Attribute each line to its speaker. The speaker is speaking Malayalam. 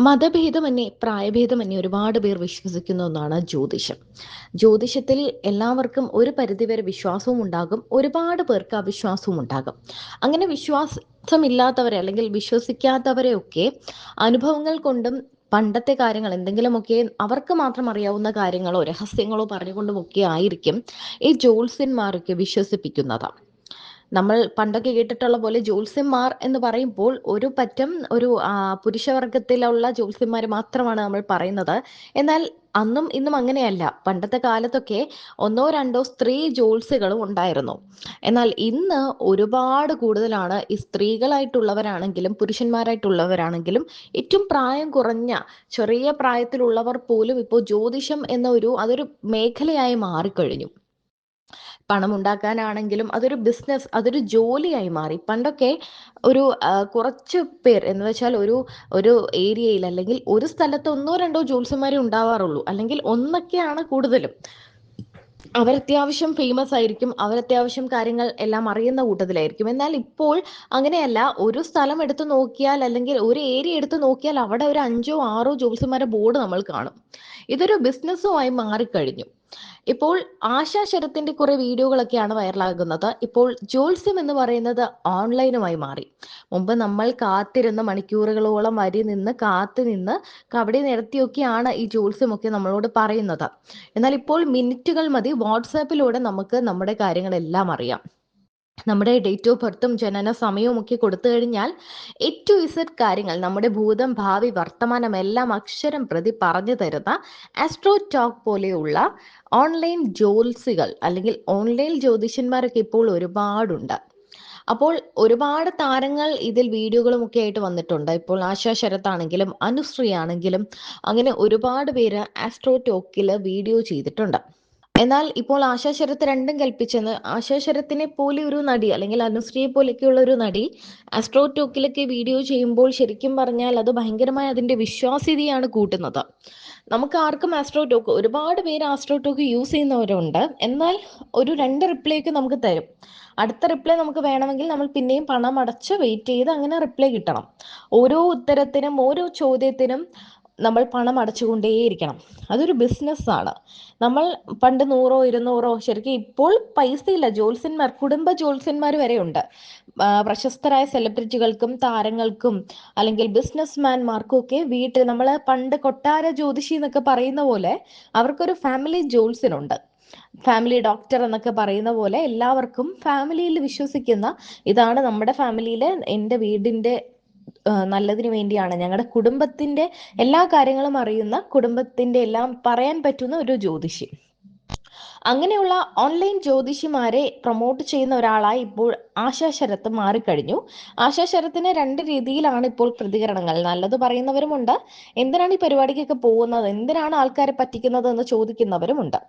Speaker 1: മതഭേദമന്യേ, പ്രായഭേദമന്യേ ഒരുപാട് പേർ വിശ്വസിക്കുന്ന ഒന്നാണ് ജ്യോതിഷം. ജ്യോതിഷത്തിൽ എല്ലാവർക്കും ഒരു പരിധിവരെ വിശ്വാസവും ഉണ്ടാകും. ഒരുപാട് പേർക്ക് അവിശ്വാസവും ഉണ്ടാകും. അങ്ങനെ വിശ്വാസമില്ലാത്തവരെ അല്ലെങ്കിൽ വിശ്വസിക്കാത്തവരെയൊക്കെ അനുഭവങ്ങൾ കൊണ്ടും പണ്ടത്തെ കാര്യങ്ങൾ എന്തെങ്കിലുമൊക്കെ അവർക്ക് മാത്രം അറിയാവുന്ന കാര്യങ്ങളോ രഹസ്യങ്ങളോ പറഞ്ഞുകൊണ്ടുമൊക്കെ ആയിരിക്കും ഈ ജ്യോത്സ്യന്മാരൊക്കെ വിശ്വസിപ്പിക്കുന്നത്. നമ്മൾ പണ്ടൊക്കെ കേട്ടിട്ടുള്ള പോലെ ജ്യോത്സ്യന്മാർ എന്ന് പറയുമ്പോൾ ഒരു പറ്റം പുരുഷവർഗത്തിലുള്ള ജ്യോത്സ്യന്മാർ മാത്രമാണ് നമ്മൾ പറയുന്നത്. എന്നാൽ അന്നും ഇന്നും അങ്ങനെയല്ല. പണ്ടത്തെ കാലത്തൊക്കെ ഒന്നോ രണ്ടോ സ്ത്രീ ജ്യോത്സ്യകളും ഉണ്ടായിരുന്നു. എന്നാൽ ഇന്ന് ഒരുപാട് കൂടുതലാണ് ഈ സ്ത്രീകളായിട്ടുള്ളവരാണെങ്കിലും പുരുഷന്മാരായിട്ടുള്ളവരാണെങ്കിലും ഏറ്റവും പ്രായം കുറഞ്ഞ ചെറിയ പ്രായത്തിലുള്ളവർ പോലും ഇപ്പോൾ ജ്യോതിഷം അതൊരു മേഖലയായി മാറിക്കഴിഞ്ഞു. പണമുണ്ടാക്കാനാണെങ്കിലും അതൊരു ബിസിനസ്, അതൊരു ജോലിയായി മാറി. പണ്ടൊക്കെ കുറച്ച് പേർ എന്ന് വെച്ചാൽ ഒരു ഒരു ഏരിയയിൽ അല്ലെങ്കിൽ ഒരു സ്ഥലത്ത് ഒന്നോ രണ്ടോ ജ്യോത്സ്യന്മാരെ ഉണ്ടാവാറുള്ളൂ. അല്ലെങ്കിൽ ഒന്നൊക്കെയാണ് കൂടുതലും. അവരത്യാവശ്യം ഫേമസ് ആയിരിക്കും. അവരത്യാവശ്യം കാര്യങ്ങൾ എല്ലാം അറിയുന്ന കൂട്ടത്തിലായിരിക്കും. എന്നാൽ ഇപ്പോൾ അങ്ങനെയല്ല. ഒരു സ്ഥലം എടുത്ത് നോക്കിയാൽ അല്ലെങ്കിൽ ഒരു ഏരിയ എടുത്ത് നോക്കിയാൽ അവിടെ ഒരു 5ഓ 6ഓ ജ്യോത്സ്യന്മാരുടെ ബോർഡ് നമ്മൾ കാണും. ഇതൊരു ബിസിനസ്സുമായി മാറിക്കഴിഞ്ഞു. ഇപ്പോൾ ആശാ ശരത്തിന്റെ കുറെ വീഡിയോകളൊക്കെയാണ് വൈറലാകുന്നത്. ഇപ്പോൾ ജ്യോത്സ്യം എന്ന് പറയുന്നത് ഓൺലൈനുമായി മാറി. മുമ്പ് നമ്മൾ കാത്തിരുന്ന മണിക്കൂറുകളോളം വരി നിന്ന് കാത്തു നിന്ന് കവടി നിരത്തിയൊക്കെയാണ് ഈ ജ്യോത്സ്യമൊക്കെ നമ്മളോട് പറയുന്നത്. എന്നാൽ ഇപ്പോൾ മിനിറ്റുകൾ മതി. വാട്സാപ്പിലൂടെ നമുക്ക് നമ്മുടെ കാര്യങ്ങളെല്ലാം അറിയാം. നമ്മുടെ ഡേറ്റ് ഓഫ് ബർത്തും ജനന സമയവും ഒക്കെ കൊടുത്തു കഴിഞ്ഞാൽ എ ടു ഇസഡ് കാര്യങ്ങൾ, നമ്മുടെ ഭൂതം ഭാവി വർത്തമാനം എല്ലാം അക്ഷരം പ്രതി പറഞ്ഞു തരുന്ന ആസ്ട്രോ ടോക്ക് പോലെയുള്ള ഓൺലൈൻ ജ്യോത്സികൾ അല്ലെങ്കിൽ ഓൺലൈൻ ജ്യോതിഷന്മാരൊക്കെ ഇപ്പോൾ ഒരുപാടുണ്ട്. അപ്പോൾ ഒരുപാട് താരങ്ങൾ ഇതിൽ വീഡിയോകളും ഒക്കെ ആയിട്ട് വന്നിട്ടുണ്ട്. ഇപ്പോൾ ആശാ ശരത്താണെങ്കിലും അനുശ്രീ ആണെങ്കിലും അങ്ങനെ ഒരുപാട് പേര് ആസ്ട്രോ ടോക്കിൽ വീഡിയോ ചെയ്തിട്ടുണ്ട്. എന്നാൽ ഇപ്പോൾ ആശാ ശരത്ത് രണ്ടും കൽപ്പിച്ചെന്ന്, ആശാ ശരത്തിനെ പോലെ ഒരു നടി അല്ലെങ്കിൽ അനുശ്രീയെ പോലെയൊക്കെയുള്ള ഒരു നടി ആസ്ട്രോ ടോക്കിലൊക്കെ വീഡിയോ ചെയ്യുമ്പോൾ ശരിക്കും പറഞ്ഞാൽ അത് ഭയങ്കരമായി അതിന്റെ വിശ്വാസ്യതയാണ് കൂട്ടുന്നത്. നമുക്ക് ആർക്കും ആസ്ട്രോ ടോക്ക്, ഒരുപാട് പേര് ആസ്ട്രോ ടോക്ക് യൂസ് ചെയ്യുന്നവരുണ്ട്. എന്നാൽ ഒരു 2 റിപ്ലൈ ഒക്കെ നമുക്ക് തരും. അടുത്ത റിപ്ലൈ നമുക്ക് വേണമെങ്കിൽ നമ്മൾ പിന്നെയും പണം അടച്ച് വെയിറ്റ് ചെയ്ത് അങ്ങനെ റിപ്ലൈ കിട്ടണം. ഓരോ ഉത്തരത്തിനും ഓരോ ചോദ്യത്തിനും നമ്മൾ പണം അടച്ചുകൊണ്ടേയിരിക്കണം. അതൊരു ബിസിനസ്സാണ്. നമ്മൾ പണ്ട് 100ഓ 200ഓ, ശരിക്കും ഇപ്പോൾ പൈസയില്ല. കുടുംബ ജ്യോത്സ്യന്മാർ വരെയുണ്ട്. പ്രശസ്തരായ സെലിബ്രിറ്റികൾക്കും താരങ്ങൾക്കും അല്ലെങ്കിൽ ബിസിനസ്മാൻമാർക്കും ഒക്കെ വീട്ടിൽ നമ്മൾ പണ്ട് കൊട്ടാര ജ്യോതിഷി എന്നൊക്കെ പറയുന്ന പോലെ അവർക്കൊരു ഫാമിലി ജ്യോത്സ്യനുണ്ട്. ഫാമിലി ഡോക്ടർ എന്നൊക്കെ പറയുന്ന പോലെ എല്ലാവർക്കും ഫാമിലിയിൽ വിശ്വസിക്കുന്ന, ഇതാണ് നമ്മുടെ ഫാമിലിയിൽ എൻ്റെ വീടിൻ്റെ നല്ലതിന് വേണ്ടിയാണ്, ഞങ്ങളുടെ കുടുംബത്തിന്റെ എല്ലാ കാര്യങ്ങളും അറിയുന്ന, കുടുംബത്തിന്റെ എല്ലാം പറയാൻ പറ്റുന്ന ഒരു ജ്യോതിഷി. അങ്ങനെയുള്ള ഓൺലൈൻ ജ്യോതിഷിമാരെ പ്രൊമോട്ട് ചെയ്യുന്ന ഒരാളായി ഇപ്പോൾ ആശാ ശരത്ത് മാറിക്കഴിഞ്ഞു. ആശാ ശരത്തിന് 2 രീതിയിലാണ് ഇപ്പോൾ പ്രതികരണങ്ങൾ. നല്ലത് പറയുന്നവരുമുണ്ട്, എന്തിനാണ് ഈ പരിപാടിക്കൊക്കെ പോകുന്നത്, എന്തിനാണ് ആൾക്കാരെ പറ്റിക്കുന്നത് എന്ന് ചോദിക്കുന്നവരുമുണ്ട്.